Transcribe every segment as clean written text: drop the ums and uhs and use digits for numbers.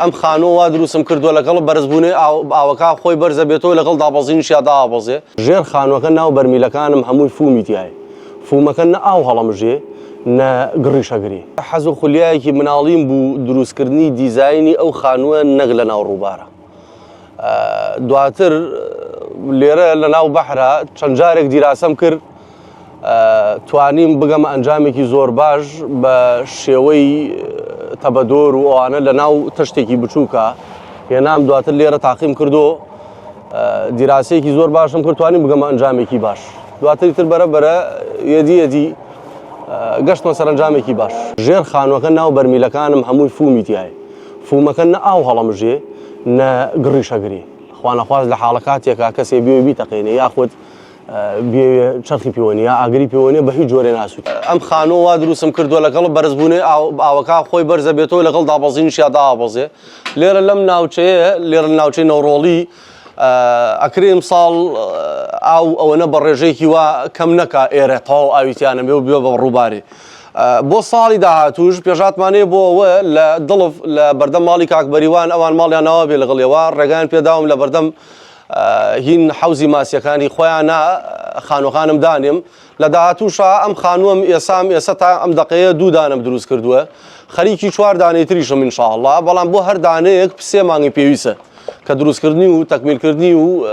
ئەم خانۆ وا دروستم کردووە لەگەڵ بەرزبوونی ئاوەکە خۆی بەرزە بێتەوە لەگەڵ دابەزینشیا دابەزێ ژێر خانووەکە ناو بەرمیلەکانم هەمووی فومی تایە فومەکە نە ئاو هەڵەمژێ نە گڕیشەگری حەز و خولیایەکی مناڵیم بوو دروستکردنی دیزایانی ئەو خانووە نەک لە ناو ڕووبارە دواتر لێرە لە ناو بەحرا چەند جارێک دیراسەم کرد توانیم بگەمە ئەنجامێکی زۆر باش بە شێوەی تەبەدۆر و ئەوانە لە ناو تشتێکی بچووکە هێنام دواتر لێرە تاقیم کردو دیراسەیەکی زۆر باشم کرد توانیم بگەمە ئەنجامێکی باش دواتر تر بەرەبەرە یەدی گەشتمە سەرنجامێکی باش ژێر خانووەکە ناو بەرمیلەکانم هەمووی فومی تایە فومەکە نە ئاو هەڵەمژێ نە گڕیشەگری خوانەخواست لە حاڵە کاتێکا کەسێ بێ بیتەقێنێ یاخود بێ چرخی پەیوەنی یا ئاگری پەیوەنی بە هیچ جۆرێ ناسووت ئەم خانۆ وا دروستم کردووە لەگەڵ بەرزبوونی ئاوەکە خۆی بەرزە بێتەوە لەگەڵ دابەزینشیا دابەزێ لێرە لەم ناوچەیە لێرە ناوچەی نەوڕۆڵی ئەکرێم ساڵ ئەوەنە بە ڕێژەیەکی وا کەم نەکا ئێرە تەواو ئاویتیانە بێ و بێ بە ڕووباری بۆ ساڵی داهاتوش پێشاتمانەیە بۆ ئەوە لە دڵف لە بەردەم ماڵی کاکبەریوان ئەوان ماڵیانەوە بێ لەگەڵێەوە ڕێگان پێداوم لە بەردەم هین حوزی ماسیەکانی خۆیانە خانووەکانم دانیم لە داهاتووشە ئەم خانووەم ئێستا تا ئەم دقەیە دوو دانم دروست کردووە خەریکی 4 دانەی تریشم ئینشاءڵڵا بەڵام بۆ هەر دانەیەک 3 مانگی پێویستە کە دروستکردنی و تەکمیلکردنی و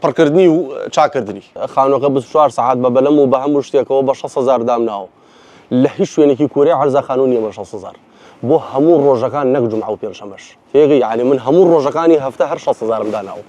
پڕکردنی و چاکردنی خانووەکە 24 ساعات بە بەلەم و بە هەموو شتێکەوە بە 6,000 دامناوە لە هیچ شوێنێکی کوورێ عەرزە خانوو نییە بە 6,000 بۆ هەموو ڕۆژەکان نەک جومعە و پێنجشەمەش تێگەی یعنی من هەموو ڕۆژەکانی هەفتە هەر 6,000 داناوە